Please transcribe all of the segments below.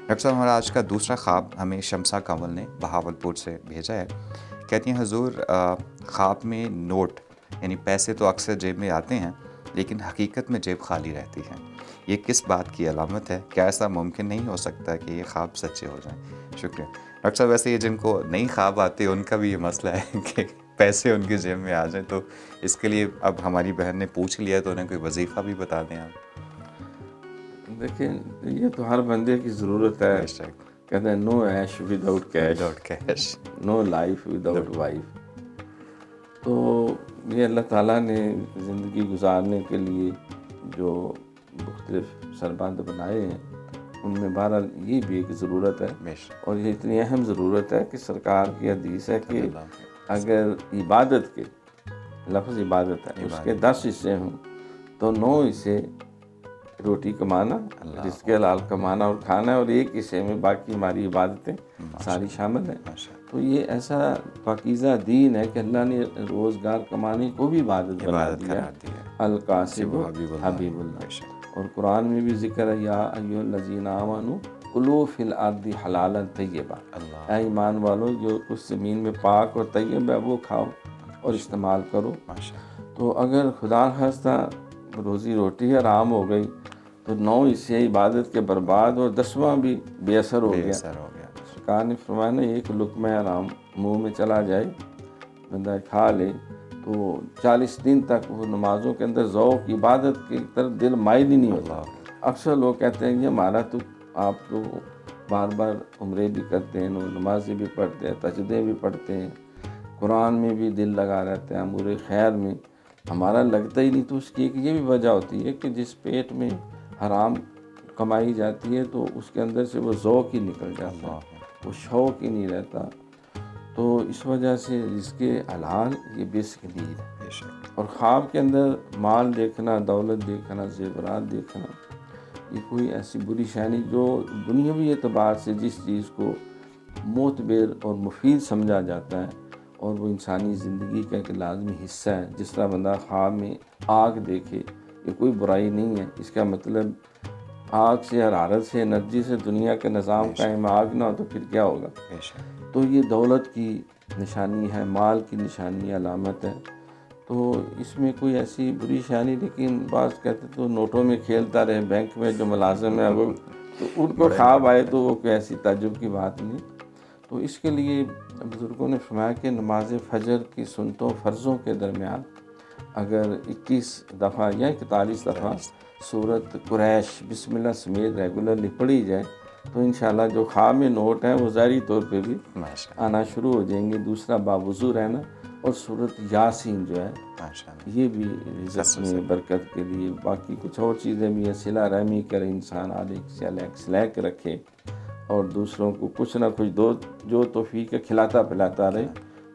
Doctor صاحب ہمارا آج کا دوسرا خواب ہمیں شمسہ کنول نے بہاولپور سے بھیجا ہے. کہتی ہیں حضور خواب میں نوٹ یعنی پیسے تو اکثر جیب میں آتے ہیں لیکن حقیقت میں جیب خالی رہتی ہے. یہ کس بات کی علامت ہے؟ کیا ایسا ممکن نہیں ہو سکتا کہ یہ خواب سچے ہو جائیں؟ شکریہ. ڈاکٹر صاحب ویسے یہ جن کو نہیں خواب آتے ان کا بھی یہ مسئلہ ہے کہ پیسے ان کی جیب میں آ جائیں، تو اس کے لیے اب ہماری بہن نے پوچھ لیا تو انہیں کوئی وظیفہ بھی بتا دیں آپ. دیکھیں یہ تو ہر بندے کی ضرورت ہے. بے شک. کہتے ہیں نو ایش وداؤٹ کیش، وداؤٹ کیش. نو لائف وداؤٹ وائف. تو یہ اللہ تعالیٰ نے زندگی گزارنے کے لیے جو مختلف سربند بنائے ہیں ان میں بہرحال یہ بھی ایک ضرورت ہے، اور یہ اتنی اہم ضرورت ہے کہ سرکار کی حدیث ہے کہ اگر عبادت کے لفظ عبادت ہے اس کے 10 حصے ہوں تو 9 حصے روٹی کمانا، رزق حلال کمانا اور کھانا ہے، اور ایک حصے میں باقی ہماری عبادتیں ساری شامل ہیں. تو یہ ایسا پاکیزہ دین ہے کہ اللہ نے روزگار کمانے کو بھی عبادت بنا دیا. القاسب حبیب اللہ. اور قرآن میں بھی ذکر ہے یا ایھا الذین آمنوا کلوا فی الارض حلالا طیبا، اے ایمان والو جو کچھ زمین میں پاک اور طیب ہے وہ کھاؤ اور استعمال کرو. تو اگر خدا خواستہ روزی روٹی حرام ہو گئی تو 9 حصے عبادت کے برباد اور 10واں بھی بے اثر ہو گیا. سرکار نے فرمایا نا ایک لقمہ حرام منہ میں چلا جائے بندہ کھا لے تو 40 دن تک وہ نمازوں کے اندر ذوق عبادت کی طرف دل مائل ہی نہیں ہوتا. اکثر لوگ کہتے ہیں کہ ہمارا تو آپ تو بار بار عمرے بھی کرتے ہیں، نمازیں بھی پڑھتے ہیں، تہجدیں بھی پڑھتے ہیں، قرآن میں بھی دل لگا رہتا ہے، امور خیر میں ہمارا لگتا ہی نہیں. تو اس کی ایک یہ بھی وجہ ہوتی ہے کہ جس پیٹ میں حرام کمائی جاتی ہے تو اس کے اندر سے وہ ذوق ہی نکل جاتا ہے، وہ شوق ہی نہیں رہتا. تو اس وجہ سے اس کے حلال یہ بیسک نیڈ ہے. اور خواب کے اندر مال دیکھنا، دولت دیکھنا، زیورات دیکھنا یہ کوئی ایسی بری شے نہیں. جو دنیاوی اعتبار سے جس چیز کو معتبر اور مفید سمجھا جاتا ہے اور وہ انسانی زندگی کا ایک لازمی حصہ ہے، جس طرح بندہ خواب میں آگ دیکھے یہ کوئی برائی نہیں ہے. اس کا مطلب آگ سے، حرارت سے، انرجی سے دنیا کا نظام قائم، آگ نہ ہو تو پھر کیا ہوگا. تو یہ دولت کی نشانی ہے، مال کی نشانی، علامت ہے. تو اس میں کوئی ایسی بری شے نہیں. لیکن بعض کہتے تو نوٹوں میں کھیلتا رہے، بینک میں جو ملازم ہے وہ تو ان کو خواب آئے تو وہ کوئی ایسی تعجب کی بات نہیں. تو اس کے لیے بزرگوں نے فرمایا کہ نماز فجر کی سنتوں فرضوں کے درمیان اگر 21 دفعہ یا 41 دفعہ سورت قریش بسم اللہ سمیت ریگولرلی پڑھی جائے تو انشاءاللہ جو خواب میں نوٹ ہیں وہ ظاہری طور پہ بھی آنا شروع ہو جائیں گے. دوسرا باوضو رہنا، اور سورت یاسین جو ہے یہ بھی رزق میں برکت کے لیے. باقی کچھ اور چیزیں بھی ہیں، صلہ رحمی کرے انسان، سلیک رکھے اور دوسروں کو کچھ نہ کچھ دو، جو توفیق کھلاتا پلاتا رہے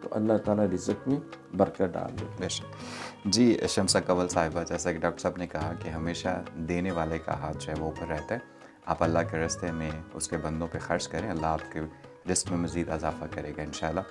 تو اللہ تعالیٰ رزق میں برکت ڈال دے. جی شمسہ کنول صاحبہ، جیسا کہ ڈاکٹر صاحب نے کہا کہ ہمیشہ دینے والے کا ہاتھ جو ہے وہ اوپر رہتا ہے. آپ اللہ کے راستے میں اس کے بندوں پہ خرچ کریں، اللہ آپ کے رزق میں مزید اضافہ کرے گا انشاءاللہ.